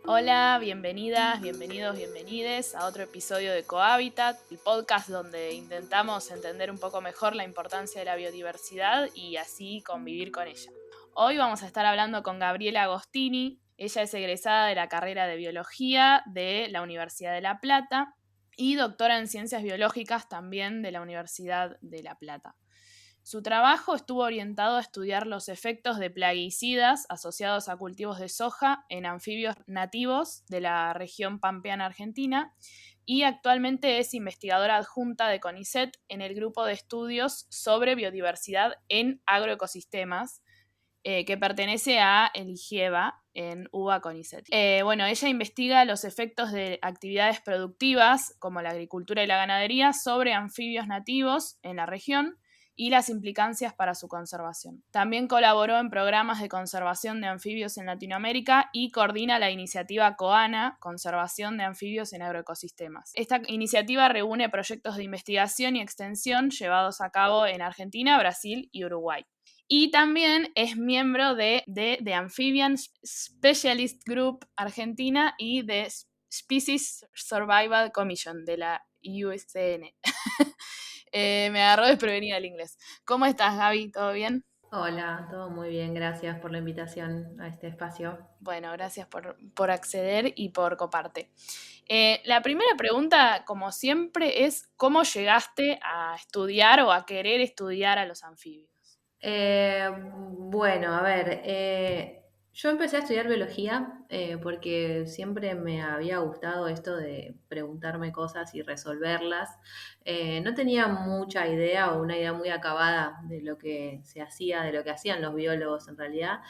Hola, bienvenidas, bienvenidos, bienvenides a otro episodio de Cohabitat, el podcast donde intentamos entender un poco mejor la importancia de la biodiversidad y así convivir con ella. Hoy vamos a estar hablando con Gabriela Agostini. Ella es egresada de la carrera de Biología de la Universidad de La Plata y doctora en Ciencias Biológicas también de la Universidad de La Plata. Su trabajo estuvo orientado a estudiar los efectos de plaguicidas asociados a cultivos de soja en anfibios nativos de la región pampeana argentina y actualmente es investigadora adjunta de CONICET en el grupo de estudios sobre biodiversidad en agroecosistemas que pertenece a el IGIEVA en UBA CONICET. Ella investiga los efectos de actividades productivas como la agricultura y la ganadería sobre anfibios nativos en la región y las implicancias para su conservación. También colaboró en programas de conservación de anfibios en Latinoamérica y coordina la iniciativa COANA, Conservación de Anfibios en Agroecosistemas. Esta iniciativa reúne proyectos de investigación y extensión llevados a cabo en Argentina, Brasil y Uruguay. Y también es miembro de The Amphibian Specialist Group Argentina y de Species Survival Commission de la USCN. Me agarró desprevenida el inglés. ¿Cómo estás, Gaby? ¿Todo bien? Hola, todo muy bien, gracias por la invitación a este espacio. Bueno, gracias por acceder y por coparte. La primera pregunta, como siempre, es ¿cómo llegaste a estudiar o a querer estudiar a los anfibios? Bueno, a ver, yo empecé a estudiar biología porque siempre me había gustado esto de preguntarme cosas y resolverlas. No tenía mucha idea o una idea muy acabada de lo que se hacía, de lo que hacían los biólogos en realidad.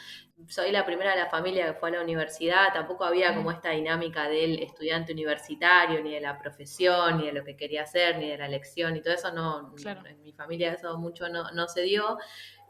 Soy la primera de la familia que fue a la universidad, tampoco había como esta dinámica del estudiante universitario, ni de la profesión, ni de lo que quería hacer, ni de la elección, y todo eso Claro. en mi familia eso mucho no se dio.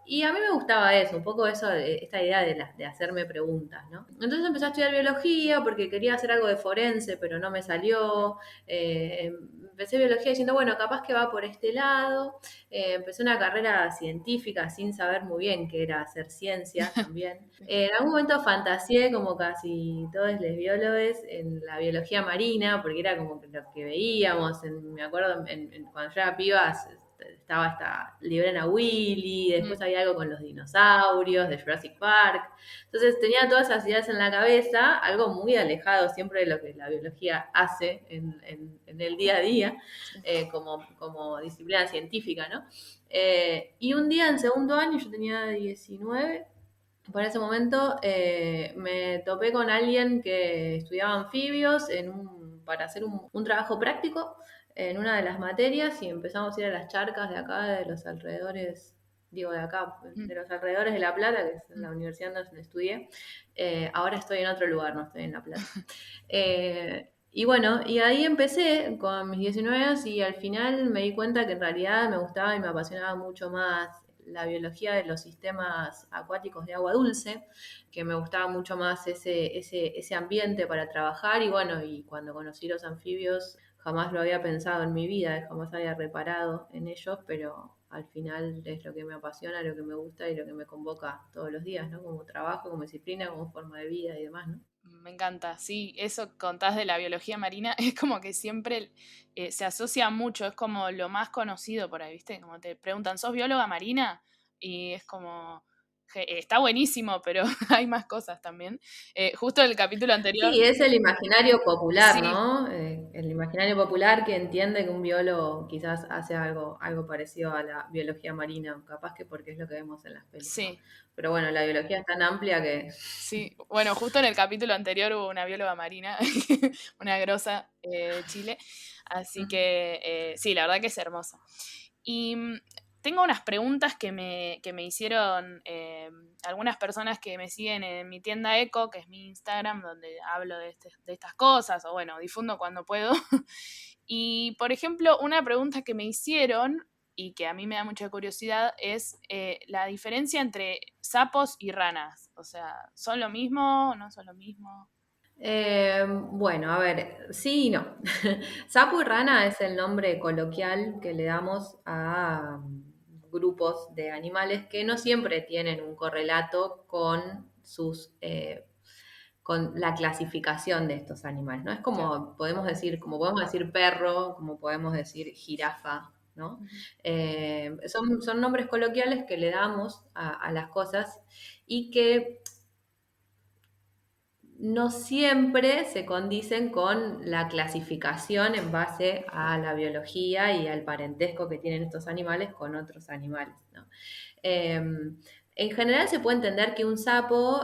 Y a mí me gustaba eso, un poco eso, esta idea de hacerme preguntas, ¿no? Entonces empecé a estudiar biología porque quería hacer algo de forense, pero no me salió. Empecé biología diciendo, bueno, capaz que va por este lado. Empecé una carrera científica sin saber muy bien qué era hacer ciencia también. En algún momento fantaseé, como casi todos los biólogos, en la biología marina, porque era como que lo que veíamos. Me acuerdo cuando yo era piba, estaba esta Librena Willy, después había algo con los dinosaurios de Jurassic Park. Entonces tenía todas esas ideas en la cabeza, algo muy alejado siempre de lo que la biología hace en el día a día, como disciplina científica, ¿no? Y un día en segundo año, yo tenía 19, por ese momento me topé con alguien que estudiaba anfibios para hacer un trabajo práctico en una de las materias y empezamos a ir a las charcas de acá, de los alrededores, digo de acá, de los alrededores de La Plata, que es la universidad donde estudié. Ahora estoy en otro lugar, no estoy en La Plata. Y bueno, y ahí empecé con mis 19 años y al final me di cuenta que en realidad me gustaba y me apasionaba mucho más la biología de los sistemas acuáticos de agua dulce, que me gustaba mucho más ese ambiente para trabajar y bueno, y cuando conocí los anfibios jamás lo había pensado en mi vida, jamás había reparado en ellos, pero al final es lo que me apasiona, lo que me gusta y lo que me convoca todos los días, ¿no? Como trabajo, como disciplina, como forma de vida y demás, ¿no? Me encanta, sí, eso que contás de la biología marina es como que siempre se asocia mucho, es como lo más conocido por ahí, ¿viste? Como te preguntan, ¿sos bióloga marina? Y es como, está buenísimo, pero hay más cosas también. Justo el capítulo anterior, Sí, es el imaginario popular, sí, ¿no? El imaginario popular que entiende que un biólogo quizás hace algo parecido a la biología marina, capaz que porque es lo que vemos en las pelis, ¿no? sí, Pero bueno, la biología es tan amplia que... sí. Bueno, justo en el capítulo anterior hubo una bióloga marina, una grosa de Chile, así que sí, la verdad que es hermosa. Y tengo unas preguntas que me hicieron algunas personas que me siguen en mi tienda Eco, que es mi Instagram, donde hablo de estas cosas, o bueno, difundo cuando puedo. Y, por ejemplo, una pregunta que me hicieron y que a mí me da mucha curiosidad es la diferencia entre sapos y ranas. O sea, ¿son lo mismo? ¿No son lo mismo? Bueno, a ver, sí y no. Sapo y rana es el nombre coloquial que le damos a grupos de animales que no siempre tienen un correlato con sus con la clasificación de estos animales, ¿no? Es Claro. como podemos decir perro, como podemos decir jirafa, ¿no? Ujú. Son nombres coloquiales que le damos a las cosas y que no siempre se condicen con la clasificación en base a la biología y al parentesco que tienen estos animales con otros animales, ¿no? Eh, en general se puede entender que un sapo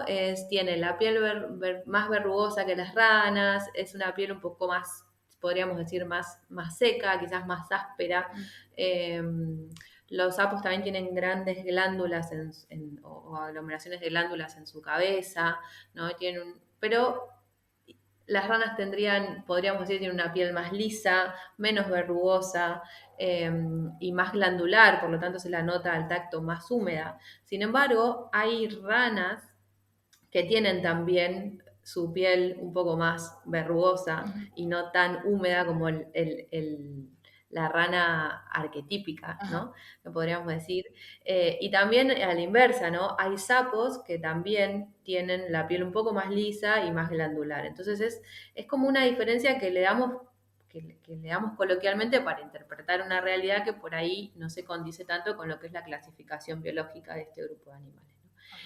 tiene la piel más verrugosa que las ranas, es una piel un poco más, podríamos decir, más seca, quizás más áspera. Mm. Eh, los sapos también tienen grandes glándulas o aglomeraciones de glándulas en su cabeza, ¿no? Pero las ranas podríamos decir, tienen una piel más lisa, menos verrugosa eh, y más glandular, por lo tanto se la nota al tacto más húmeda. Sin embargo, hay ranas que tienen también su piel un poco más verrugosa Ujú. y no tan húmeda como la rana arquetípica, Ajá. ¿no? Lo podríamos decir. Y también a la inversa, ¿no? Hay sapos que también tienen la piel un poco más lisa y más glandular. Entonces es como una diferencia que le damos coloquialmente para interpretar una realidad que por ahí no se condice tanto con lo que es la clasificación biológica de este grupo de animales, ¿no? Ajá.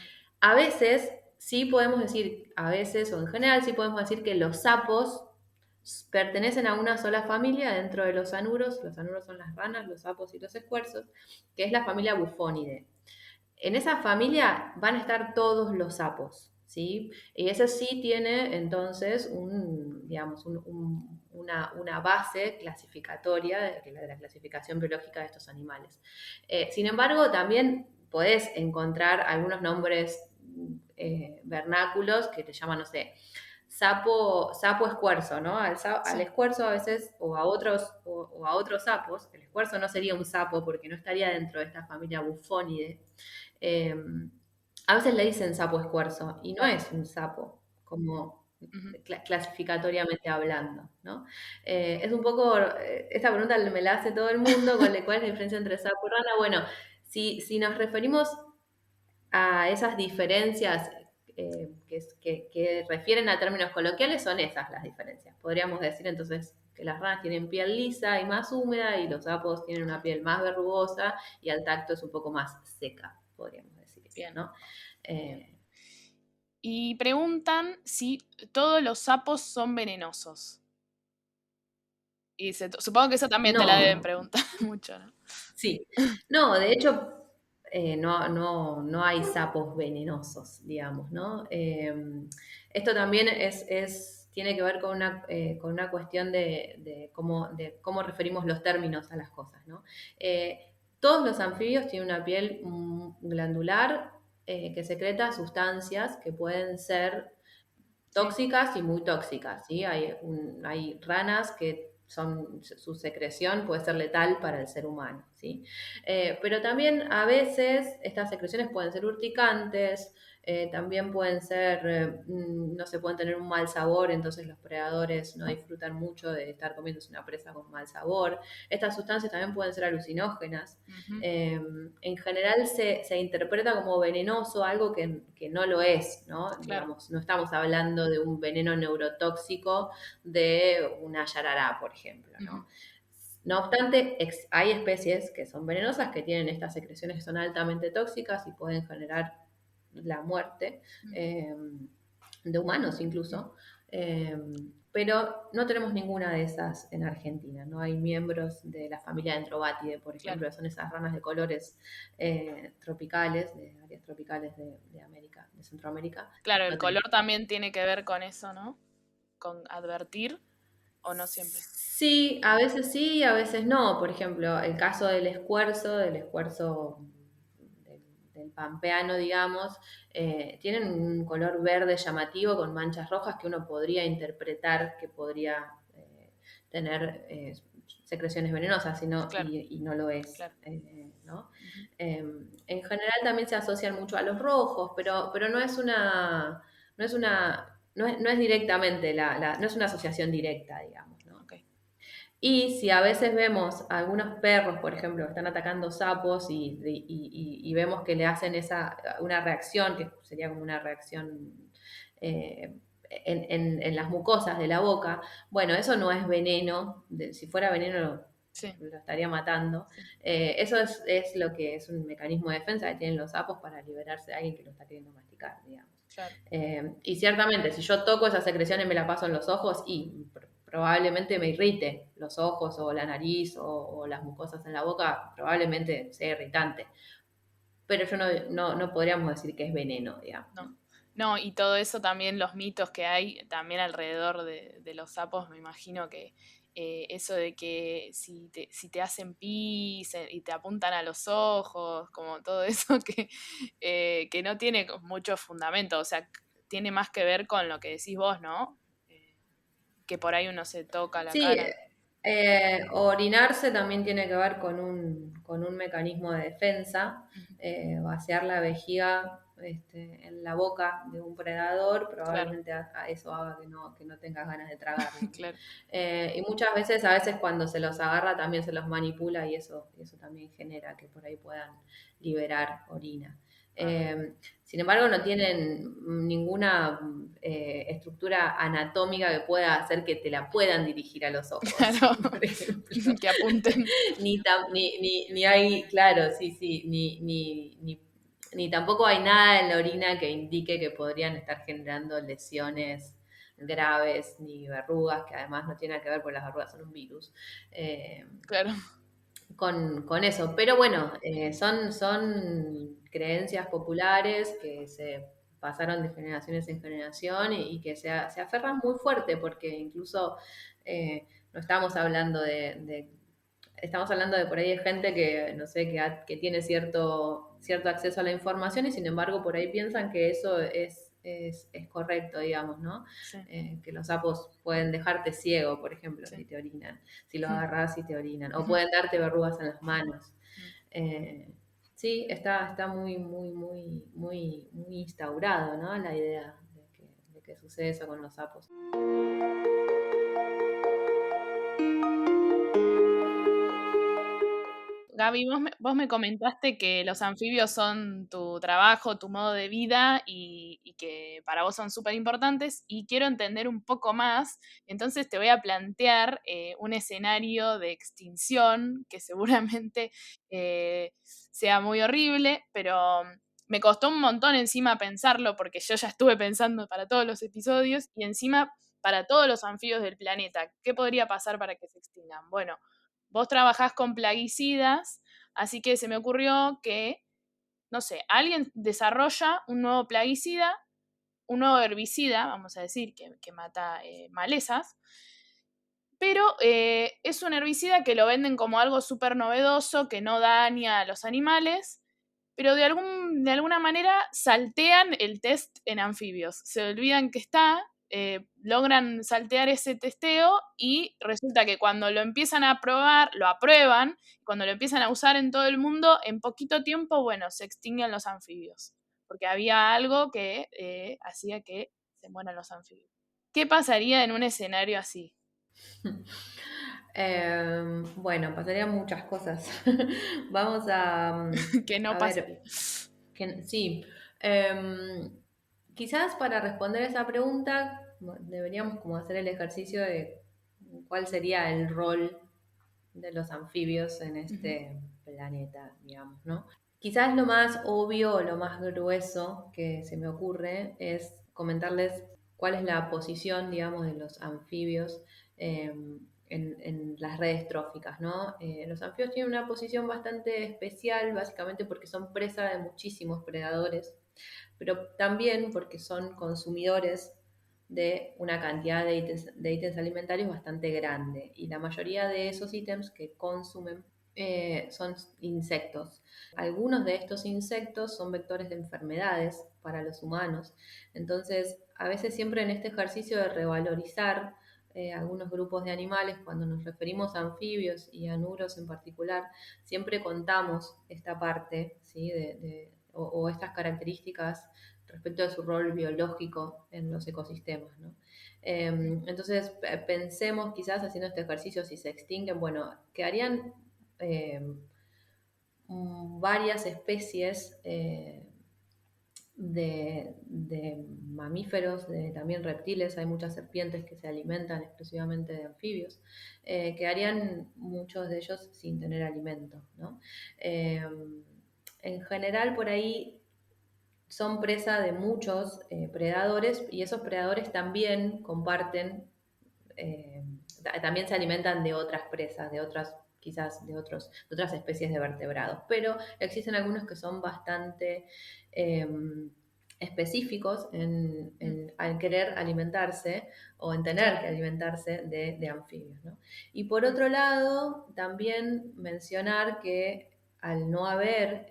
A veces sí podemos decir, a veces o en general sí podemos decir que los sapos pertenecen a una sola familia dentro de los anuros son las ranas, los sapos y los escuerzos, que es la familia Bufonidae. En esa familia van a estar todos los sapos, ¿sí? Y ese sí tiene entonces digamos, una base clasificatoria de la clasificación biológica de estos animales. Sin embargo, también podés encontrar algunos nombres vernáculos que te llaman, no sé, sapo escuerzo, ¿no? Al Sí. escuerzo a veces, o a otros sapos, el escuerzo no sería un sapo porque no estaría dentro de esta familia Bufonidae. Eh, a veces le dicen sapo escuerzo y no es un sapo, como Ujú. clasificatoriamente hablando, ¿no? Es un poco, esta pregunta me la hace todo el mundo, ¿cuál es la diferencia entre sapo y rana? Bueno, si nos referimos a esas diferencias que refieren a términos coloquiales, son esas las diferencias. Podríamos decir entonces que las ranas tienen piel lisa y más húmeda y los sapos tienen una Ajá. piel más verrugosa y al tacto es un poco más seca, podríamos decir, Bien, ¿no? bien. Eh, Y preguntan si todos los sapos son venenosos. Y supongo que eso también te la deben no, preguntar mucho, ¿no? sí. No, de hecho, no hay sapos venenosos, digamos, ¿no? Esto también tiene que ver con una cuestión de cómo referimos los términos a las cosas, ¿no? Todos los anfibios tienen una piel glandular que secreta sustancias que pueden ser Sí. tóxicas y muy tóxicas, ¿sí? Hay ranas que su secreción puede ser letal para el ser humano, ¿sí? Pero también a veces estas secreciones pueden ser urticantes, también pueden ser, no se pueden tener un mal sabor, entonces los predadores no disfrutan mucho de estar comiéndose una presa con mal sabor. Estas sustancias también pueden ser alucinógenas. Ujú. En general se interpreta como venenoso algo que no lo es, ¿no? Claro. Digamos, no estamos hablando de un veneno neurotóxico de una yarará, por ejemplo, Ujú. ¿no? No obstante, hay especies que son venenosas, que tienen estas secreciones que son altamente tóxicas y pueden generar la muerte de humanos Ujú. incluso. Eh, pero no tenemos ninguna de esas en Argentina. No hay miembros de la familia Enterobatidae, por Claro. ejemplo, que son esas ranas de colores tropicales, de áreas tropicales de América, de Centroamérica. Claro, el No color tenemos. también tiene que ver con eso, ¿no? Con advertir o no siempre. Sí, a veces no. Por ejemplo, el caso del escuerzo del, del pampeano, digamos, tienen un color verde llamativo con manchas rojas que uno podría interpretar que podría tener secreciones venenosas Claro, y no lo es. claro. ¿No? Ujú. En general también se asocian mucho a los rojos, pero no es directamente no es una asociación directa, digamos, ¿no? Ok. Y si a veces vemos a algunos perros, por ejemplo, que están atacando sapos y vemos que le hacen una reacción, que sería como una reacción en las mucosas de la boca. Bueno, eso no es veneno, si fuera veneno Sí, lo estaría matando. sí, Eso es lo que es un mecanismo de defensa que tienen los sapos para liberarse de alguien que lo está queriendo masticar, digamos. claro. Y ciertamente, si yo toco esa secreción y me la paso en los ojos, y probablemente me irrite los ojos o la nariz o las mucosas en la boca, probablemente sea irritante. Pero yo no podríamos decir que es veneno, digamos, No. ¿no? No, y todo eso también, los mitos que hay también alrededor de los sapos, me imagino que eso de que si te hacen pis y te apuntan a los ojos, como todo eso que no tiene mucho fundamento, o sea, tiene más que ver con lo que decís vos, ¿no? Que por ahí uno se toca la Sí, cara. orinarse también tiene que ver con un mecanismo de defensa. Ujú. Vaciar la vejiga en la boca de un predador Claro, probablemente a eso haga que no tengas ganas de tragarlo, ¿no? claro. Y muchas veces, a veces cuando se los agarra también se los manipula y eso también genera que por ahí puedan liberar orina. Ah, Sin embargo, no tienen ninguna estructura anatómica que pueda hacer que te la puedan dirigir a los ojos, claro, por ejemplo. que apunten. Ni hay, claro, sí, sí, ni tampoco hay nada en la orina que indique que podrían estar generando lesiones graves ni verrugas, que además no tiene que ver porque las verrugas son un virus. Eh, Claro, con eso. Pero bueno, son creencias populares que se pasaron de generaciones en generación y que se aferran muy fuerte porque incluso no estamos hablando estamos hablando de por ahí de gente que, no sé, que tiene cierto acceso a la información y sin embargo por ahí piensan que eso es correcto, digamos, ¿no? sí, Que los sapos pueden dejarte ciego, por ejemplo, sí. si te orinan, si lo agarras y te orinan, o pueden darte verrugas en las manos. Eh, sí, está muy instaurado, ¿no? La idea de que sucede eso con los sapos. Gaby, vos me comentaste que los anfibios son tu trabajo, tu modo de vida y que para vos son súper importantes y quiero entender un poco más, entonces te voy a plantear un escenario de extinción que seguramente sea muy horrible, pero me costó un montón encima pensarlo porque yo ya estuve pensando para todos los episodios y encima para todos los anfibios del planeta. ¿Qué podría pasar para que se extingan? Bueno, vos trabajás con plaguicidas, así que se me ocurrió que, no sé, alguien desarrolla un nuevo plaguicida, un nuevo herbicida, vamos a decir, que mata malezas, pero es un herbicida que lo venden como algo súper novedoso, que no daña a los animales, pero de alguna manera saltean el test en anfibios. Se olvidan que está, logran saltear ese testeo y resulta que cuando lo empiezan a probar, lo aprueban, cuando lo empiezan a usar en todo el mundo, en poquito tiempo, bueno, se extinguen los anfibios, porque había algo que hacía que se mueran los anfibios. ¿Qué pasaría en un escenario así? Bueno, pasarían muchas cosas. Vamos Que no a pasaría. ver, sí. Em, Quizás para responder esa pregunta deberíamos como hacer el ejercicio de cuál sería el rol de los anfibios en Ujú. este planeta, digamos, ¿no? Quizás lo más obvio o lo más grueso que se me ocurre es comentarles cuál es la posición, digamos, de los anfibios en las redes tróficas, ¿no? Los anfibios tienen una posición bastante especial, básicamente porque son presa de muchísimos predadores, pero también porque son consumidores de una cantidad de ítems alimentarios bastante grande. Y la mayoría de esos ítems que consumen son insectos. Algunos de estos insectos son vectores de enfermedades para los humanos. Entonces, a veces siempre en este ejercicio de revalorizar algunos grupos de animales, cuando nos referimos a anfibios y a nuros en particular, siempre contamos esta parte, ¿sí? O estas características respecto de su rol biológico en los ecosistemas, ¿no? Entonces, pensemos quizás haciendo este ejercicio, si se extinguen, bueno, quedarían varias especies de mamíferos, de también reptiles. Hay muchas serpientes que se alimentan exclusivamente de anfibios, quedarían muchos de ellos sin tener alimento, ¿no? Eh, en general, por ahí son presa de muchos predadores, y esos predadores también comparten, también se alimentan de otras presas, de otras, quizás de otras especies de vertebrados, pero existen algunos que son bastante eh, específicos al querer alimentarse o en tener que Claro. alimentarse de anfibios, ¿no? Y por otro lado, también mencionar que al no haber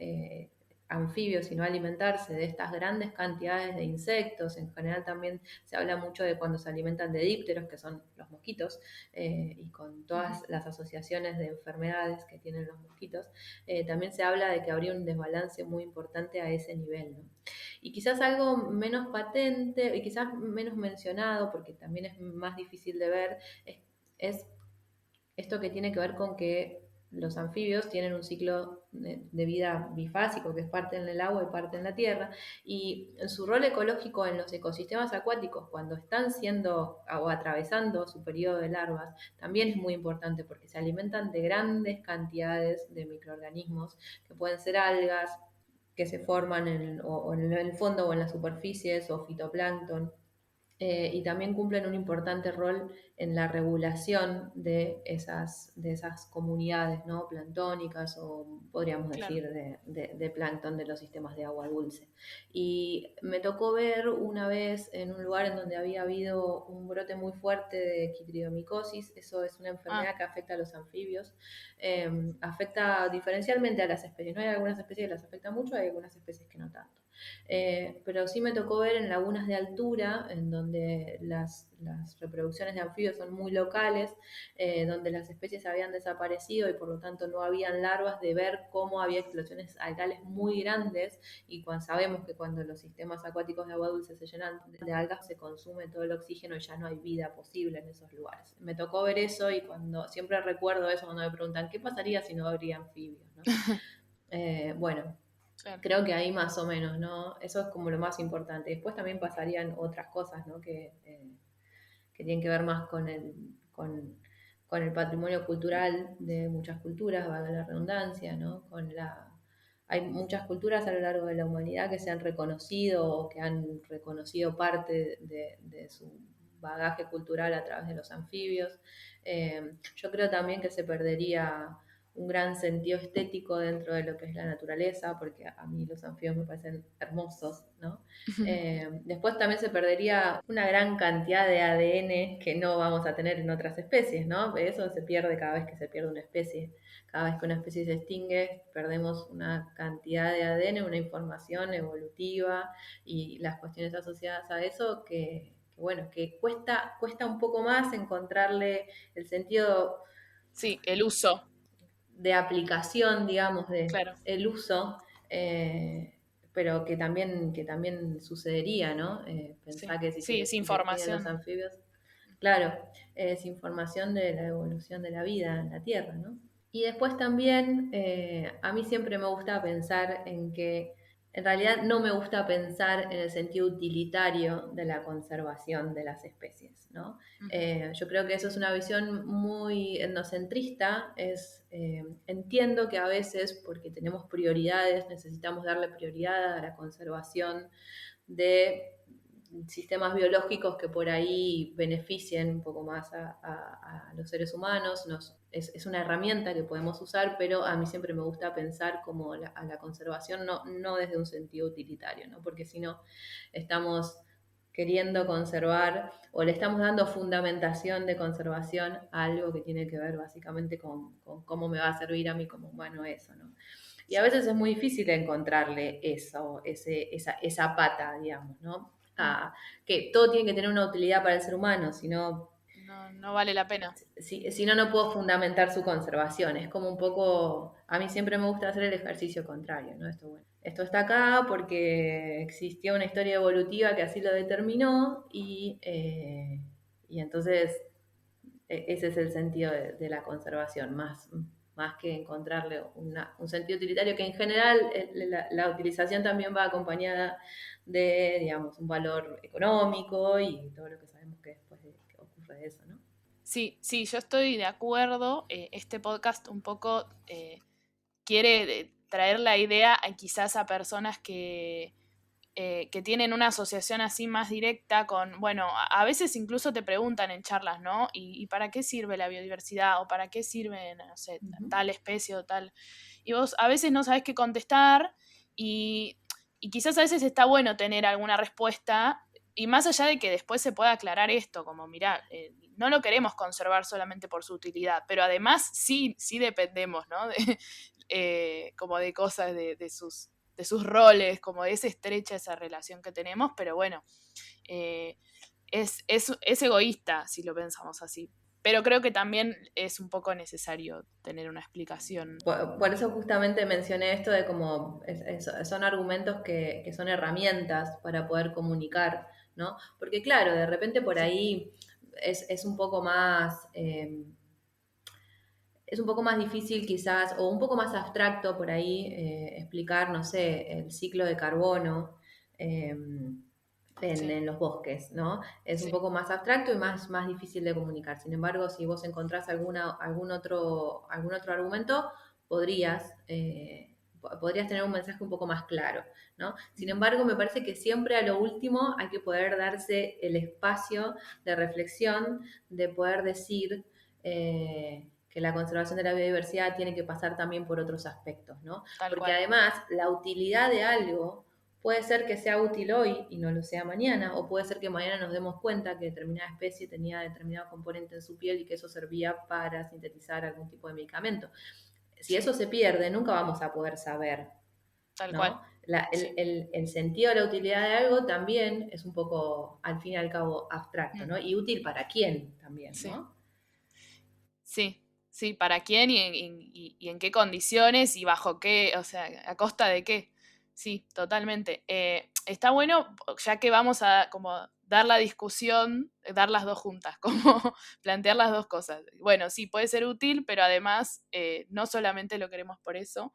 anfibios y no alimentarse de estas grandes cantidades de insectos, en general también se habla mucho de cuando se alimentan de dípteros, que son los mosquitos, y con todas las asociaciones de enfermedades que tienen los mosquitos, también se habla de que habría un desbalance muy importante a ese nivel, ¿no? Y quizás algo menos patente y quizás menos mencionado, porque también es más difícil de ver, es esto que tiene que ver con que los anfibios tienen un ciclo de vida bifásico, que es parte en el agua y parte en la tierra, y su rol ecológico en los ecosistemas acuáticos, cuando están siendo o atravesando su periodo de larvas, también es muy importante porque se alimentan de grandes cantidades de microorganismos, que pueden ser algas que se forman o en el fondo o en las superficies, o fitoplancton, y también cumplen un importante rol en la regulación de esas comunidades, ¿no? Planctónicas, o podríamos Claro. decir de plancton de los sistemas de agua dulce. Y me tocó ver una vez en un lugar en donde había habido un brote muy fuerte de quitridiomicosis. Eso es una Ah, enfermedad que afecta a los anfibios, afecta diferencialmente a las especies, ¿no? Hay algunas especies que las afecta mucho, hay algunas especies que no tanto. Pero sí me tocó ver en lagunas de altura, en donde las reproducciones de anfibios son muy locales, donde las especies habían desaparecido y por lo tanto no habían larvas, de ver cómo había explosiones algales muy grandes, y cuando sabemos que cuando los sistemas acuáticos de agua dulce se llenan de algas, se consume todo el oxígeno y ya no hay vida posible en esos lugares. Me tocó ver eso, y cuando siempre recuerdo eso cuando me preguntan qué pasaría si no habría anfibios, ¿no? Bueno, claro. creo que ahí más o menos, ¿no? Eso es como lo más importante. Después también pasarían otras cosas, ¿no? Que tienen que ver más con el patrimonio cultural de muchas culturas, valga la redundancia, ¿no? Hay muchas culturas a lo largo de la humanidad que se han reconocido, o que han reconocido parte de su bagaje cultural a través de los anfibios. Yo creo también que se perdería un gran sentido estético dentro de lo que es la naturaleza, porque a mí los anfibios me parecen hermosos, ¿no? Después también se perdería una gran cantidad de ADN que no vamos a tener en otras especies, ¿no? Eso se pierde cada vez que se pierde una especie. Cada vez que una especie se extingue, perdemos una cantidad de ADN, una información evolutiva y las cuestiones asociadas a eso bueno, que cuesta un poco más encontrarle el sentido Sí, el uso, de aplicación, digamos, de claro. el uso, pero que también sucedería, ¿no? Sí, Pensá que sí, es si se extinguen los información. anfibios, claro, es información de la evolución de la vida en la Tierra, ¿no? Y después también, a mí siempre me gusta pensar en que, en realidad no me gusta pensar en el sentido utilitario de la conservación de las especies, ¿no? Ujú. Yo creo que eso es una visión muy etnocentrista. Entiendo que a veces, porque tenemos prioridades, necesitamos darle prioridad a la conservación de sistemas biológicos que por ahí beneficien un poco más a los seres humanos. Es una herramienta que podemos usar, pero a mí siempre me gusta pensar como a la conservación, no desde un sentido utilitario, ¿no? Porque si no, estamos queriendo conservar, o le estamos dando fundamentación de conservación a algo que tiene que ver básicamente con cómo me va a servir a mí como humano eso, ¿no? Y a Sí. veces es muy difícil encontrarle esa pata, digamos, ¿no? Mm. Que todo tiene que tener una utilidad para el ser humano, si no, No, no vale la pena. si no, no puedo fundamentar su conservación. Es como un poco, a mí siempre me gusta hacer el ejercicio contrario, ¿no? Bueno, esto está acá porque existía una historia evolutiva que así lo determinó, y entonces ese es el sentido de la conservación, más. más que encontrarle un sentido utilitario, que en general la utilización también va acompañada de, digamos, un valor económico y todo lo que sabemos que después que ocurre de eso, ¿no? Sí, sí, yo estoy de acuerdo. Este podcast un poco quiere traer la idea quizás a personas que tienen una asociación así más directa con, bueno, a veces incluso te preguntan en charlas, ¿no? ¿Y para qué sirve la biodiversidad? ¿O para qué sirve, no sé, tal especie o tal? Y vos a veces no sabés qué contestar y quizás a veces está bueno tener alguna respuesta y más allá de que después se pueda aclarar esto, como mirá, no lo queremos conservar solamente por su utilidad, pero además sí, sí dependemos, ¿no? Como de cosas de sus roles, como es estrecha esa relación que tenemos, pero bueno, eh, es egoísta si lo pensamos así. Pero creo que también es un poco necesario tener una explicación. Por eso justamente mencioné esto de cómo son argumentos que son herramientas para poder comunicar, ¿no? Porque claro, de repente por Sí, ahí es un poco más... es un poco más difícil quizás, o un poco más abstracto por ahí, explicar, no sé, el ciclo de carbono sí, en los bosques, ¿no? Es un sí, poco más abstracto y más difícil de comunicar. Sin embargo, si vos encontrás algún otro argumento, podrías tener un mensaje un poco más claro, ¿no? Sin embargo, me parece que siempre a lo último hay que poder darse el espacio de reflexión, de poder decir que la conservación de la biodiversidad tiene que pasar también por otros aspectos, ¿no? tal Porque cual. además la utilidad de algo puede ser que sea útil hoy y no lo sea mañana, o puede ser que mañana nos demos cuenta que determinada especie tenía determinado componente en su piel y que eso servía para sintetizar algún tipo de medicamento. Si Sí, eso se pierde, nunca vamos a poder saber, tal ¿no? cual. Sí. El sentido de la utilidad de algo también es un poco, al fin y al cabo, abstracto, Mm, ¿no? Y útil para quién también, sí. ¿no? Sí, sí, para quién y en qué condiciones y bajo qué, o sea, a costa de qué. Sí, totalmente. Está bueno, ya que vamos a como dar la discusión, dar las dos juntas, como plantear las dos cosas. Bueno, sí, puede ser útil, pero además no solamente lo queremos por eso,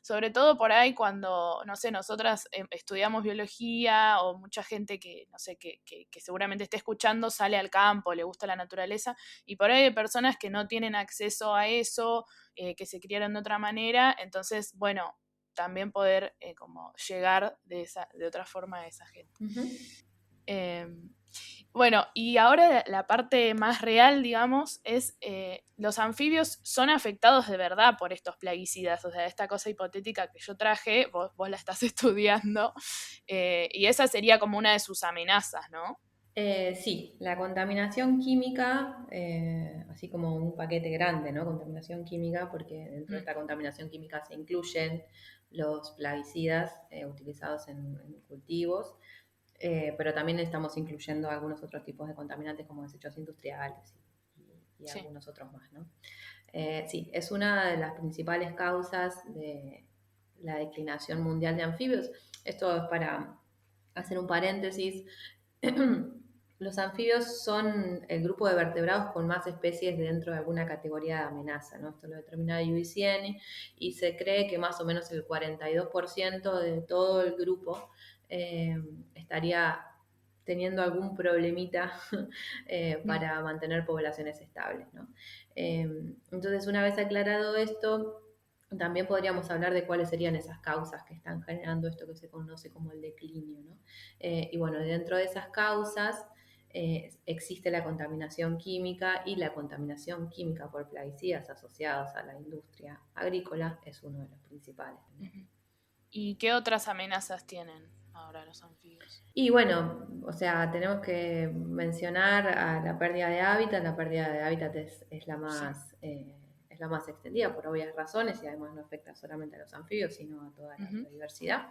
sobre todo por ahí cuando, no sé, nosotras estudiamos biología o mucha gente que, no sé, que seguramente esté escuchando sale al campo, le gusta la naturaleza, y por ahí hay personas que no tienen acceso a eso, que se criaron de otra manera, entonces, bueno, también poder como llegar de otra forma a esa gente. Ujú. Eh, bueno, y ahora la parte más real, digamos, es los anfibios son afectados de verdad por estos plaguicidas, o sea, esta cosa hipotética que yo traje, vos la estás estudiando, y esa sería como una de sus amenazas, ¿no? Sí, la contaminación química, así como un paquete grande, ¿no? Contaminación química, porque dentro de Mm, esta contaminación química se incluyen los plaguicidas utilizados en cultivos, pero también estamos incluyendo algunos otros tipos de contaminantes como desechos industriales y sí, algunos otros más, ¿no? Sí, es una de las principales causas de la declinación mundial de anfibios. Esto es para hacer un paréntesis. Los anfibios son el grupo de vertebrados con más especies dentro de alguna categoría de amenaza, ¿no? Esto lo determina IUCN y se cree que más o menos el 42% de todo el grupo estaría teniendo algún problemita mm, para mantener poblaciones estables, ¿no? Entonces, una vez aclarado esto, también podríamos hablar de cuáles serían esas causas que están generando esto que se conoce como el declinio, ¿no? Y bueno, dentro de esas causas existe la contaminación química y la contaminación química por plaguicidas asociados a la industria agrícola es uno de los principales, ¿no? ujú. ¿Y qué otras amenazas tienen ahora los anfibios? Y bueno, o sea, tenemos que mencionar a la pérdida de hábitat. La pérdida de hábitat Sí, es la más extendida por obvias razones y además no afecta solamente a los anfibios, sino a toda la ujú, biodiversidad.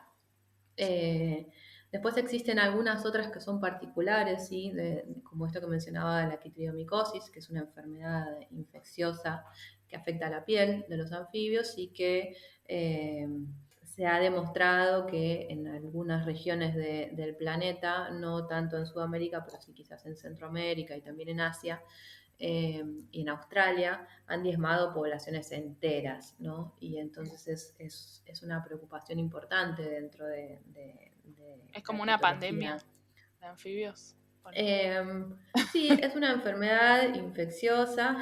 sí, Eh, Después existen algunas otras que son particulares, ¿sí? Como esto que mencionaba de la quitridiomicosis, que es una enfermedad infecciosa que afecta a la piel de los anfibios y que se ha demostrado que en algunas regiones del planeta, no tanto en Sudamérica, pero sí quizás en Centroamérica y también en Asia, y en Australia han diezmado poblaciones enteras, ¿no? Y entonces es una preocupación importante dentro de Es la como una herpetología. pandemia de anfibios. Ponele. Sí, es una enfermedad infecciosa.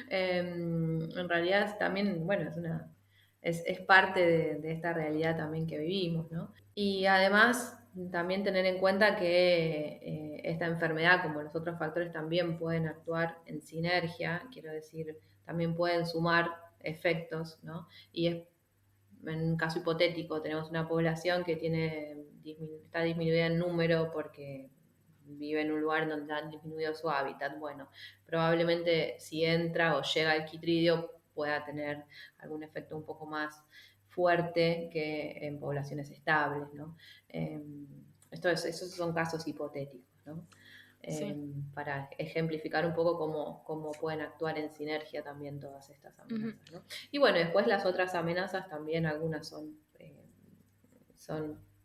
En realidad también, bueno, es parte de esta realidad también que vivimos, ¿no? Y además también tener en cuenta que esta enfermedad, como los otros factores, también pueden actuar en sinergia, quiero decir, también pueden sumar efectos, ¿no? Y en un caso hipotético, tenemos una población que está disminuida en número porque vive en un lugar donde han disminuido su hábitat. Bueno, probablemente si entra o llega el quitridio pueda tener algún efecto un poco más fuerte que en poblaciones estables, ¿no? Eh, esos son casos hipotéticos, ¿no? Sí. Para ejemplificar un poco cómo pueden actuar en sinergia también todas estas Ujú. amenazas, ¿no? Y bueno, después las otras amenazas también, algunas son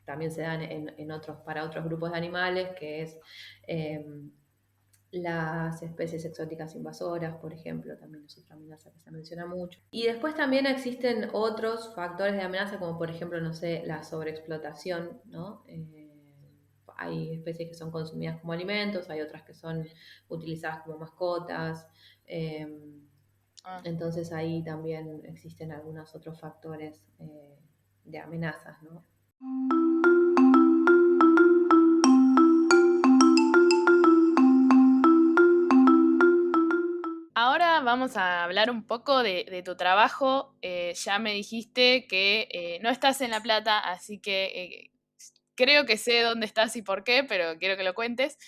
también se dan para otros grupos de animales, que es eh, las especies exóticas invasoras, por ejemplo, también es otra amenaza que se menciona mucho. Y después también existen otros factores de amenaza, como por ejemplo, no sé, la sobreexplotación, ¿no? Hay especies que son consumidas como alimentos, hay otras que son utilizadas como mascotas. eh, Ah, entonces ahí también existen algunos otros factores de amenazas, ¿no? ahora vamos a hablar un poco de tu trabajo. Ya me dijiste que no estás en La Plata, así que creo que sé dónde estás y por qué, pero quiero que lo cuentes.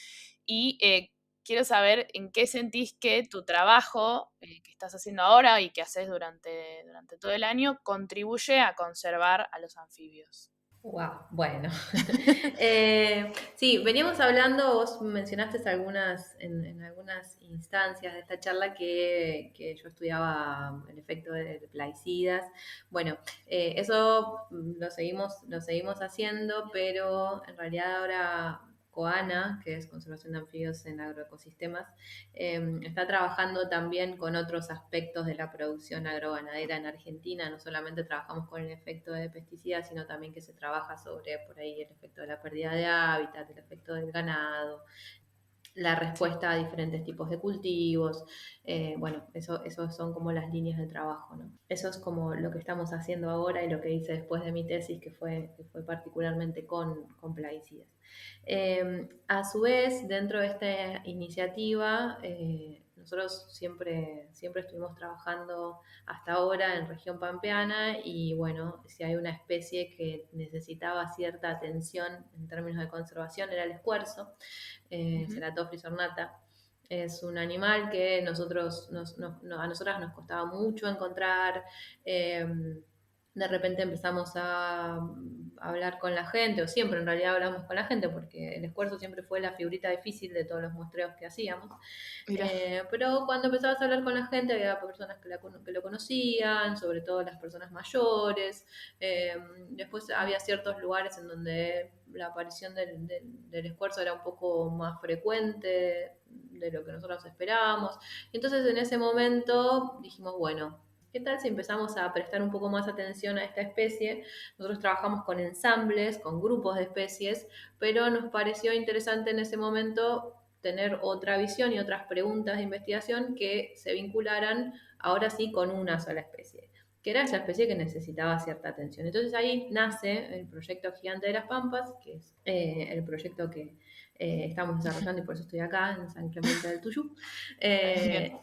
Y quiero saber en qué sentís que tu trabajo que estás haciendo ahora y que haces durante todo el año contribuye a conservar a los anfibios. Wow, bueno. Sí, veníamos hablando, vos mencionaste en algunas instancias de esta charla que yo estudiaba el efecto de plaguicidas. Bueno, eso lo seguimos haciendo, pero en realidad ahora COANA, que es Conservación de Anfibios en Agroecosistemas, está trabajando también con otros aspectos de la producción agroganadera en Argentina. No solamente trabajamos con el efecto de pesticidas, sino también que se trabaja sobre por ahí el efecto de la pérdida de hábitat, el efecto del ganado, la Sí. respuesta a diferentes tipos de cultivos. Bueno, eso son como las líneas de trabajo, ¿no? Eso es como lo que estamos haciendo ahora y lo que hice después de mi tesis, que fue particularmente con plaguicidas. A su vez, dentro de esta iniciativa, nosotros siempre estuvimos trabajando hasta ahora en región pampeana y bueno, si hay una especie que necesitaba cierta atención en términos de conservación era el escuerzo, Ujú. Ceratophrys ornata. Es un animal que a nosotras nos costaba mucho encontrar. eh, de repente empezamos a hablar con la gente, o siempre en realidad hablamos con la gente, porque el esfuerzo siempre fue la figurita difícil de todos los muestreos que hacíamos. Mira. Pero cuando empezabas a hablar con la gente, había personas que lo conocían, sobre todo las personas mayores. Eh, Después había ciertos lugares en donde la aparición del esfuerzo era un poco más frecuente de lo que nosotros esperábamos. Entonces en ese momento dijimos, bueno, ¿qué tal si empezamos a prestar un poco más atención a esta especie? Nosotros trabajamos con ensambles, con grupos de especies, pero nos pareció interesante en ese momento tener otra visión y otras preguntas de investigación que se vincularan ahora sí con una sola especie, que era esa Sí. especie que necesitaba cierta atención. Entonces ahí nace el proyecto Gigante de las Pampas, que es el proyecto que estamos desarrollando y por eso estoy acá en San Clemente del Tuyú. Bien.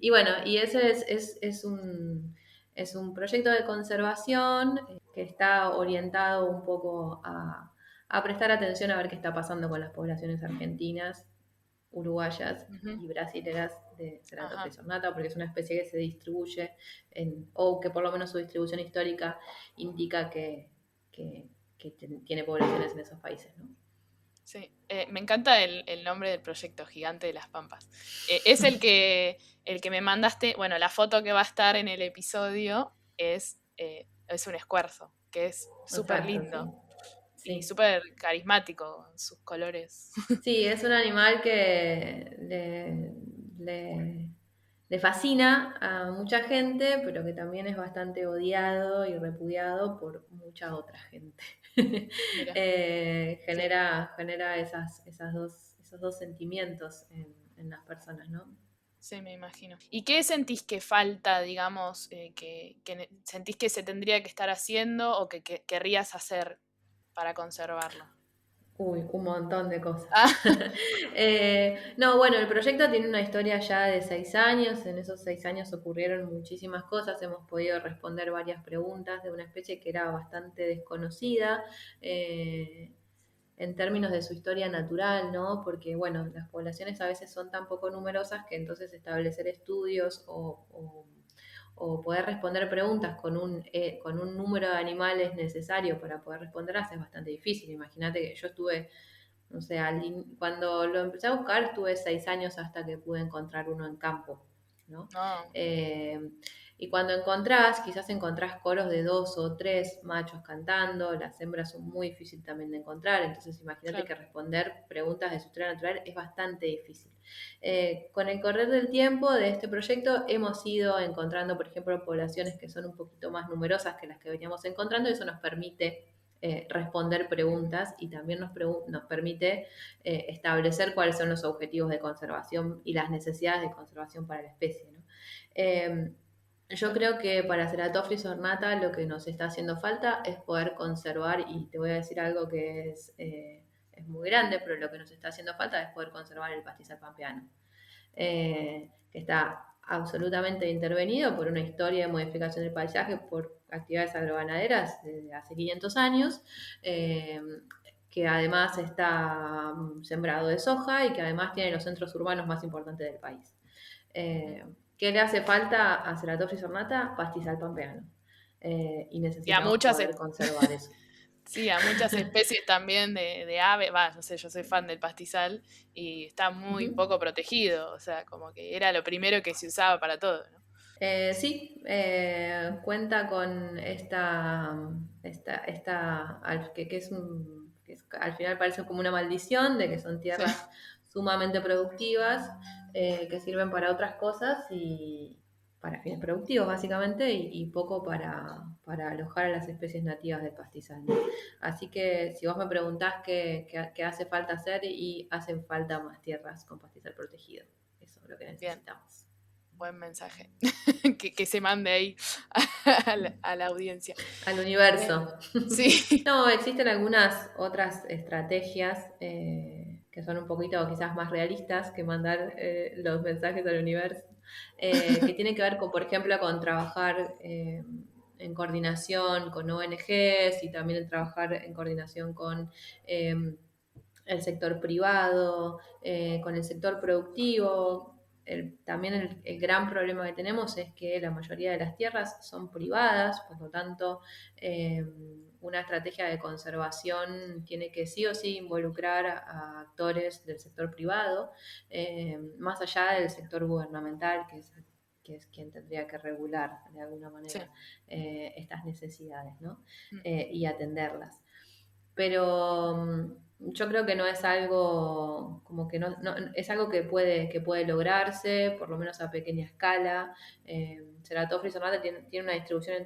Y bueno, y ese es un proyecto de conservación que está orientado un poco a prestar atención a ver qué está pasando con las poblaciones argentinas, uruguayas Ujú. y brasileras de Ajá. Ceratophrys ornata, porque es una especie que se distribuye o que por lo menos su distribución histórica indica que tiene poblaciones en esos países, ¿no? Sí, me encanta el nombre del proyecto, Gigante de las Pampas. Es el que me mandaste, bueno, la foto que va a estar en el episodio es un escuerzo, que es súper Exacto, lindo sí. y Sí. súper carismático, sus colores. Sí, es un animal que le fascina a mucha gente, pero que también es bastante odiado y repudiado por mucha otra gente. Mira, sí, Genera esos dos sentimientos en las personas, ¿no? sí, me imagino. ¿Y qué sentís que falta, digamos, sentís que se tendría que estar haciendo o que querrías hacer para conservarlo? Uy, un montón de cosas. Ah, No, bueno, el proyecto tiene una historia ya de 6 años. En esos 6 años ocurrieron muchísimas cosas. Hemos podido responder varias preguntas de una especie que era bastante desconocida eh, en términos de su historia natural, ¿no? Porque, bueno, las poblaciones a veces son tan poco numerosas que entonces establecer estudios o poder responder preguntas con un número de animales necesario para poder responderlas es bastante difícil. Imagínate que yo estuve, no sé, cuando lo empecé a buscar tuve 6 años hasta que pude encontrar uno en campo, ¿no? no, Eh, y cuando quizás encontrás coros de 2 o 3 machos cantando, las hembras son muy difíciles también de encontrar, entonces imagínate claro. que responder preguntas de su historia natural es bastante difícil. Con el correr del tiempo de este proyecto hemos ido encontrando, por ejemplo, poblaciones que son un poquito más numerosas que las que veníamos encontrando, y eso nos permite responder preguntas y también nos permite establecer cuáles son los objetivos de conservación y las necesidades de conservación para la especie, ¿no? Eh, yo creo que para Ceratophrys ornata lo que nos está haciendo falta es poder conservar, y te voy a decir algo que es muy grande, pero lo que nos está haciendo falta es poder conservar el pastizal pampeano, que está absolutamente intervenido por una historia de modificación del paisaje por actividades agroganaderas desde hace 500 años, eh, que además está sembrado de soja y que además tiene los centros urbanos más importantes del país. Mm. ¿Qué le hace falta a Ceratophrys ornata? Pastizal pampeano. Y Y a necesitamos muchas, poder conservar eso. sí, a muchas especies también de aves, va, no sé, yo soy fan del pastizal y está muy Ujú. poco protegido, o sea, como que era lo primero que se usaba para todo, ¿no? Sí, cuenta con que al final parece como una maldición de que son Sí, tierras sumamente productivas, que sirven para otras cosas y para fines productivos básicamente y poco para alojar a las especies nativas del pastizal, ¿no? Así que si vos me preguntás qué hace falta hacer, y hacen falta más tierras con pastizal protegido. Eso es lo que bien, necesitamos. buen mensaje. Que se mande ahí a la audiencia. Al Eh, universo. sí, No, existen algunas otras estrategias que son un poquito quizás más realistas que mandar los mensajes al universo, que tienen que ver con, por ejemplo, con trabajar en coordinación con ONGs y también en trabajar en coordinación con el sector privado, con el sector productivo. También el gran problema que tenemos es que la mayoría de las tierras son privadas, por lo tanto, eh, una estrategia de conservación tiene que sí o sí involucrar a actores del sector privado, más allá del sector gubernamental, que es quien tendría que regular de alguna sí. manera estas necesidades, ¿no? Mm, Y atenderlas. Pero yo creo que no es algo como que es algo que puede lograrse, por lo menos a pequeña escala. Ceratophrys ornata tiene una distribución en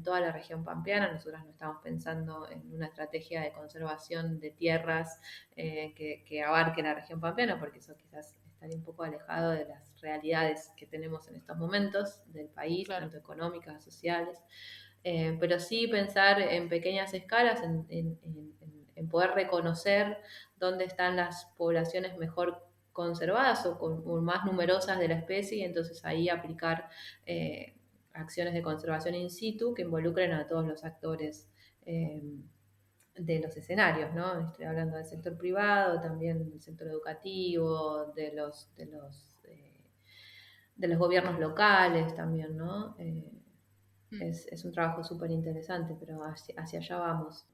toda la región pampeana. Nosotros no estamos pensando en una estrategia de conservación de tierras que abarque la región pampeana, porque eso quizás estaría un poco alejado de las realidades que tenemos en estos momentos del país, claro. tanto económicas, sociales. Pero sí pensar en pequeñas escalas, en poder reconocer dónde están las poblaciones mejor conservadas o más numerosas de la especie, y entonces ahí aplicar acciones de conservación in situ que involucren a todos los actores de los escenarios, ¿no? Estoy hablando del sector privado, también del sector educativo, de los gobiernos locales también, ¿no? Mm. Es un trabajo súper interesante, pero hacia allá vamos.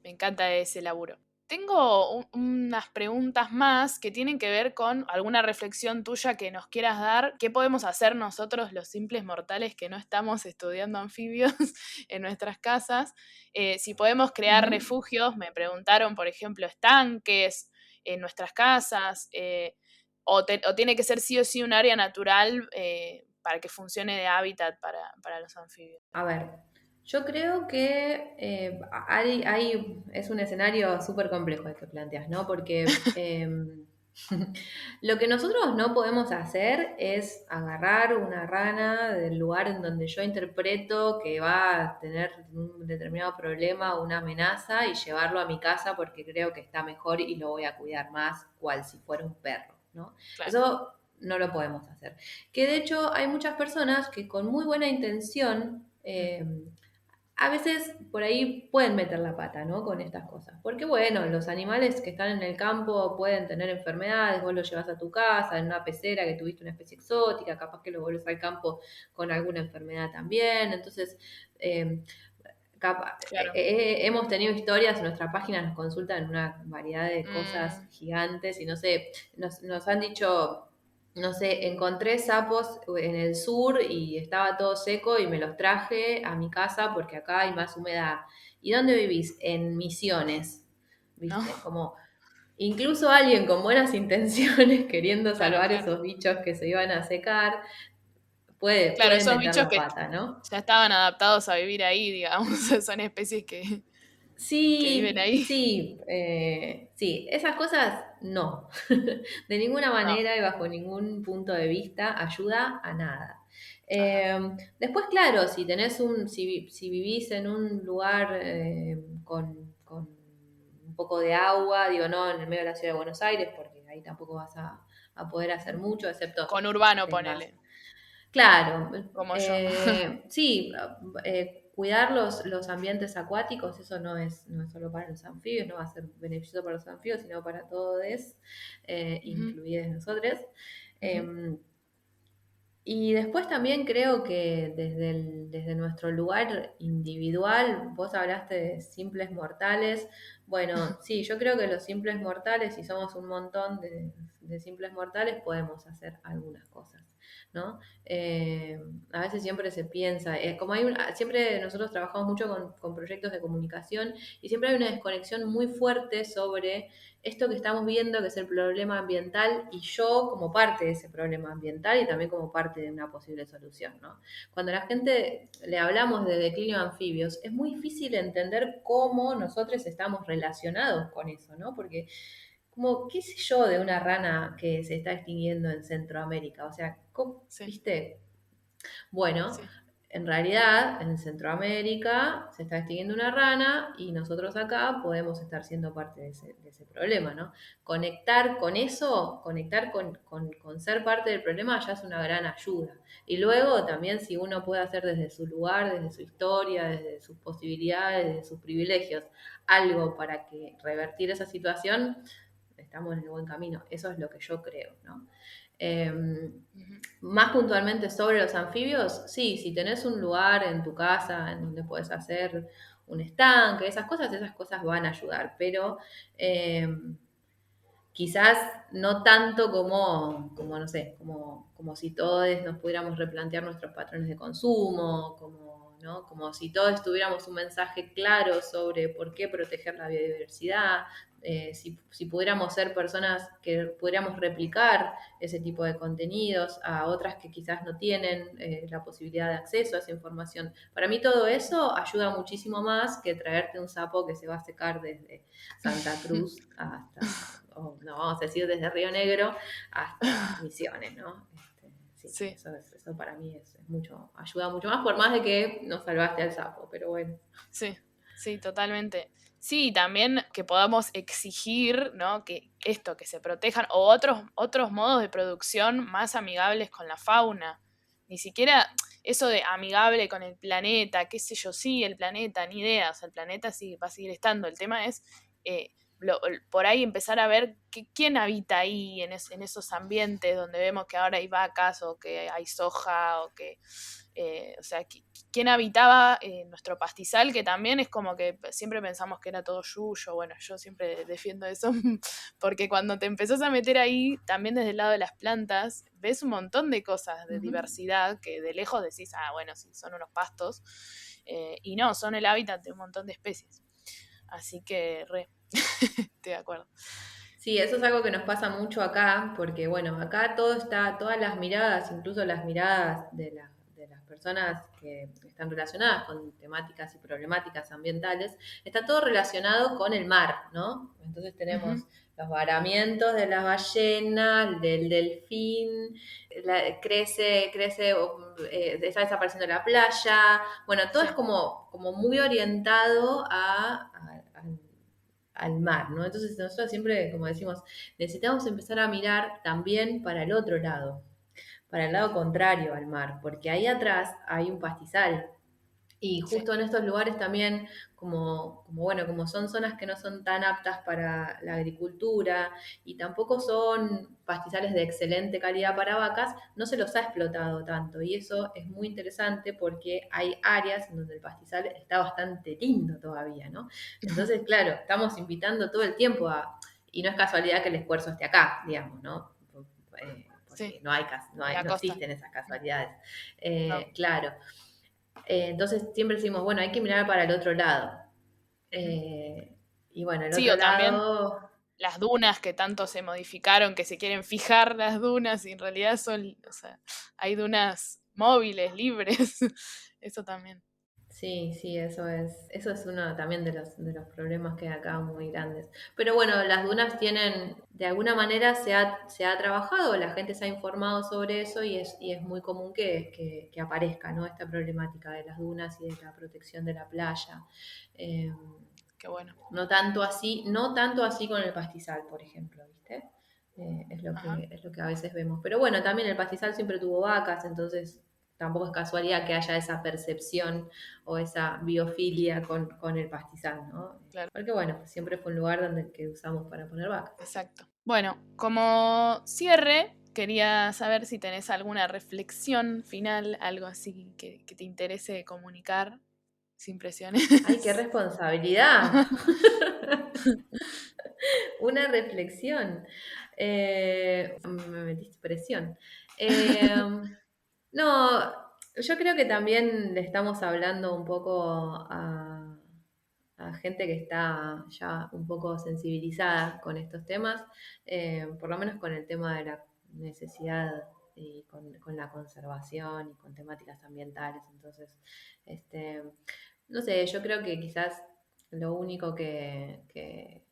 Me encanta ese laburo. Tengo unas preguntas más que tienen que ver con alguna reflexión tuya que nos quieras dar. ¿Qué podemos hacer nosotros, los simples mortales que no estamos estudiando anfibios en nuestras casas? Si podemos crear Ujú. refugios, me preguntaron, por ejemplo, estanques en nuestras casas, o tiene que ser sí o sí un área natural para que funcione de hábitat para los anfibios. A ver, yo creo que es un escenario súper complejo el que planteas, ¿no? Porque lo que nosotros no podemos hacer es agarrar una rana del lugar en donde yo interpreto que va a tener un determinado problema o una amenaza y llevarlo a mi casa porque creo que está mejor y lo voy a cuidar más, cual si fuera un perro, ¿no? Claro. Eso no lo podemos hacer. Que de hecho hay muchas personas que con muy buena intención a veces por ahí pueden meter la pata, ¿no? Con estas cosas. Porque bueno, los animales que están en el campo pueden tener enfermedades, vos los llevas a tu casa en una pecera que tuviste una especie exótica, capaz que lo volvés al campo con alguna enfermedad también. Entonces, eh, Claro. hemos tenido historias, en nuestra página nos consultan una variedad de cosas Mm, gigantes y no sé, nos han dicho, no sé, encontré sapos en el sur y estaba todo seco y me los traje a mi casa porque acá hay más humedad. ¿Y dónde vivís? En Misiones, no, ¿viste? Como incluso alguien con buenas intenciones queriendo claro, salvar claro. esos bichos que se iban a secar, Claro, pueden esos meter bichos la que pata, ¿no? ya estaban adaptados a vivir ahí, digamos, son especies que viven Sí, ahí. sí, sí, esas cosas no, de ninguna No, manera y bajo ningún punto de vista ayuda a nada. ajá. Después, claro, si vivís en un lugar con un poco de agua, digo, no en el medio de la ciudad de Buenos Aires, porque ahí tampoco vas a poder hacer mucho, excepto Con que urbano, tengas. ponele, Claro, como yo. sí, cuidar los ambientes acuáticos, eso no es solo para los anfibios, no va a ser beneficioso para los anfibios, sino para todos, Ujú, incluidos nosotros. ujú, Em, y después también creo que desde nuestro lugar individual, vos hablaste de simples mortales. Bueno, sí, yo creo que los simples mortales, si somos un montón de simples mortales, podemos hacer algunas cosas, ¿no? Eh, a veces siempre se piensa, siempre nosotros trabajamos mucho con proyectos de comunicación y siempre hay una desconexión muy fuerte sobre esto que estamos viendo, que es el problema ambiental, y yo como parte de ese problema ambiental y también como parte de una posible solución, ¿no? Cuando a la gente le hablamos de declinio de anfibios, es muy difícil entender cómo nosotros estamos relacionados con eso, ¿no? Porque, como, qué sé yo, de una rana que se está extinguiendo en Centroamérica, o sea, sí, ¿viste? Bueno, sí, en realidad en Centroamérica se está extinguiendo una rana y nosotros acá podemos estar siendo parte de ese problema, ¿no? Conectar con eso, conectar con ser parte del problema ya es una gran ayuda. Y luego también si uno puede hacer desde su lugar, desde su historia, desde sus posibilidades, desde sus privilegios, algo para que revertir esa situación, estamos en el buen camino. Eso es lo que yo creo, ¿no? Eh, ujú, Más puntualmente sobre los anfibios, sí, si tenés un lugar en tu casa en donde puedes hacer un estanque, esas cosas van a ayudar, pero eh, quizás no tanto como no sé, como si todos nos pudiéramos replantear nuestros patrones de consumo, como, ¿no? Como si todos tuviéramos un mensaje claro sobre por qué proteger la biodiversidad, si pudiéramos ser personas que pudiéramos replicar ese tipo de contenidos a otras que quizás no tienen la posibilidad de acceso a esa información. Para mí todo eso ayuda muchísimo más que traerte un sapo que se va a secar desde Santa Cruz hasta, no, vamos a decir desde Río Negro hasta Misiones, ¿no? Sí, sí, eso para mí es mucho, ayuda mucho más, por más de que no salvaste al sapo, pero bueno. sí, sí, totalmente. Sí, también que podamos exigir, ¿no? Que esto, que se protejan, o otros modos de producción más amigables con la fauna. Ni siquiera eso de amigable con el planeta, qué sé yo, sí, el planeta, ni idea. O sea, el planeta sí va a seguir estando. El tema es por ahí empezar a ver quién habita ahí en esos ambientes donde vemos que ahora hay vacas o que hay soja o que, o sea, quién habitaba nuestro pastizal, que también es como que siempre pensamos que era todo yuyo. Bueno, yo siempre defiendo eso, porque cuando te empezás a meter ahí, también desde el lado de las plantas, ves un montón de cosas de diversidad que de lejos decís, bueno, sí, son unos pastos, y no, son el hábitat de un montón de especies. Así que estoy de acuerdo. Sí, eso es algo que nos pasa mucho acá, porque bueno, acá todo está, todas las miradas, incluso las miradas de las personas que están relacionadas con temáticas y problemáticas ambientales, está todo relacionado con el mar, ¿no? Entonces tenemos los varamientos de las ballenas, del delfín, crece, está desapareciendo la playa, bueno, todo es como muy orientado al mar, ¿no? Entonces nosotros siempre, como decimos, necesitamos empezar a mirar también para el otro lado, para el lado contrario al mar, porque ahí atrás hay un pastizal. Y justo en estos lugares también, bueno, como son zonas que no son tan aptas para la agricultura y tampoco son pastizales de excelente calidad para vacas, no se los ha explotado tanto. Y eso es muy interesante porque hay áreas en donde el pastizal está bastante lindo todavía, ¿no? Entonces, claro, estamos invitando todo el tiempo y no es casualidad que el esfuerzo esté acá, digamos, ¿no? Porque no existen esas casualidades. No. Claro. Entonces siempre decimos, bueno, hay que mirar para el otro lado. Y bueno, el Sí, otro o también lado... las dunas que tanto se modificaron, que se quieren fijar las dunas y en realidad son, o sea, hay dunas móviles, libres, eso también. Sí, sí, eso es uno también de los problemas que hay acá muy grandes. Pero bueno, las dunas tienen, de alguna manera se ha trabajado, la gente se ha informado sobre eso y es muy común que aparezca, ¿no? Esta problemática de las dunas y de la protección de la playa. Eh, Qué bueno. no tanto así con el pastizal, por ejemplo, ¿viste? Ajá. Es lo que a veces vemos. Pero bueno, también el pastizal siempre tuvo vacas, entonces tampoco es casualidad que haya esa percepción o esa biofilia con el pastizal, ¿no? Claro, Porque bueno, siempre fue un lugar donde que usamos para poner vacas. exacto. Bueno, como cierre, quería saber si tenés alguna reflexión final, algo así que te interese comunicar, sin ¡Ay, qué presiones. responsabilidad! Una reflexión. Me metiste presión. Eh, no, yo creo que también le estamos hablando un poco a gente que está ya un poco sensibilizada con estos temas, por lo menos con el tema de la necesidad y con la conservación y con temáticas ambientales. Entonces, este, no sé, yo creo que quizás lo único que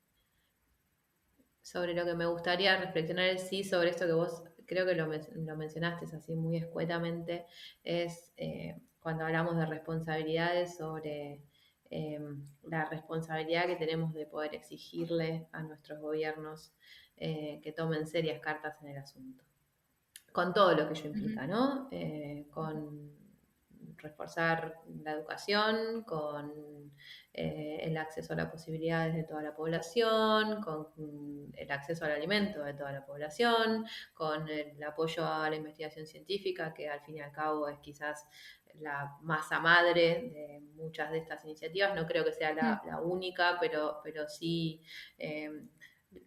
sobre lo que me gustaría reflexionar es sí sobre esto que vos creo que lo mencionaste así muy escuetamente, es cuando hablamos de responsabilidades sobre la responsabilidad que tenemos de poder exigirle a nuestros gobiernos que tomen serias cartas en el asunto con todo lo que ello Ujú. implica, ¿no? Con reforzar la educación, con el acceso a las posibilidades de toda la población, con el acceso al alimento de toda la población, con el apoyo a la investigación científica, que al fin y al cabo es quizás la masa madre de muchas de estas iniciativas. No creo que sea la única, pero sí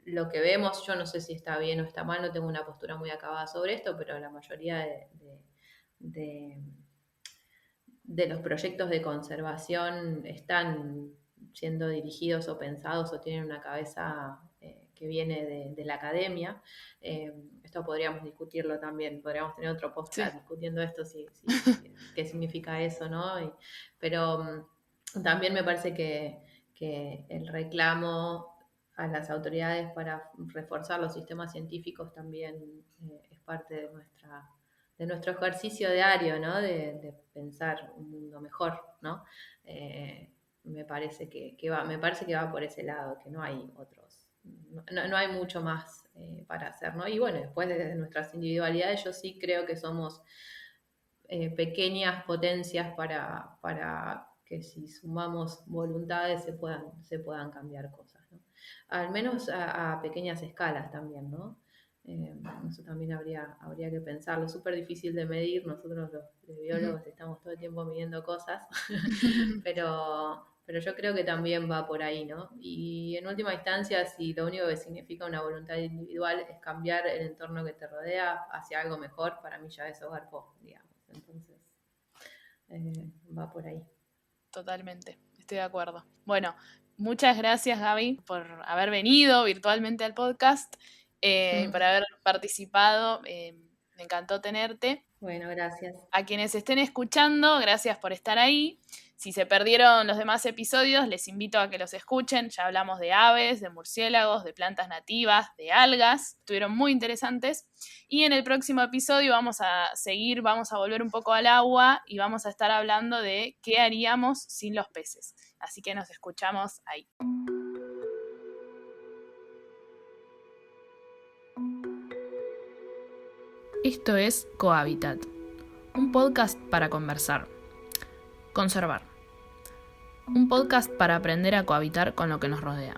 lo que vemos, yo no sé si está bien o está mal, no tengo una postura muy acabada sobre esto, pero la mayoría de, de los proyectos de conservación están siendo dirigidos o pensados o tienen una cabeza que viene de la academia. Esto podríamos discutirlo también, podríamos tener otro Sí. podcast discutiendo esto, qué significa eso, ¿no? Pero también me parece que el reclamo a las autoridades para reforzar los sistemas científicos también es parte de nuestro ejercicio diario, ¿no? De pensar un mundo mejor, ¿no? Me parece que va por ese lado, que no hay otros, no hay mucho más para hacer, ¿no? Y bueno, después de nuestras individualidades, yo sí creo que somos pequeñas potencias para que si sumamos voluntades se puedan cambiar cosas, ¿no? al menos a pequeñas escalas también, ¿no? Eso también habría que pensarlo. Súper difícil de medir, nosotros los biólogos estamos todo el tiempo midiendo cosas, pero yo creo que también va por ahí, ¿no? Y en última instancia, si lo único que significa una voluntad individual es cambiar el entorno que te rodea hacia algo mejor, para mí ya eso garpó, digamos. Entonces, va por ahí. Totalmente, estoy de acuerdo. Bueno, muchas gracias, Gaby, por haber venido virtualmente al podcast, por haber participado. Me encantó tenerte. Bueno, gracias. A quienes estén escuchando, gracias por estar ahí. Si se perdieron los demás episodios, les invito a que los escuchen. Ya hablamos de aves, de murciélagos, de plantas nativas, de algas. Estuvieron muy interesantes. Y en el próximo episodio vamos a volver un poco al agua y vamos a estar hablando de qué haríamos sin los peces. Así que nos escuchamos ahí. Esto es Cohabitat, un podcast para conversar, conservar, un podcast para aprender a cohabitar con lo que nos rodea.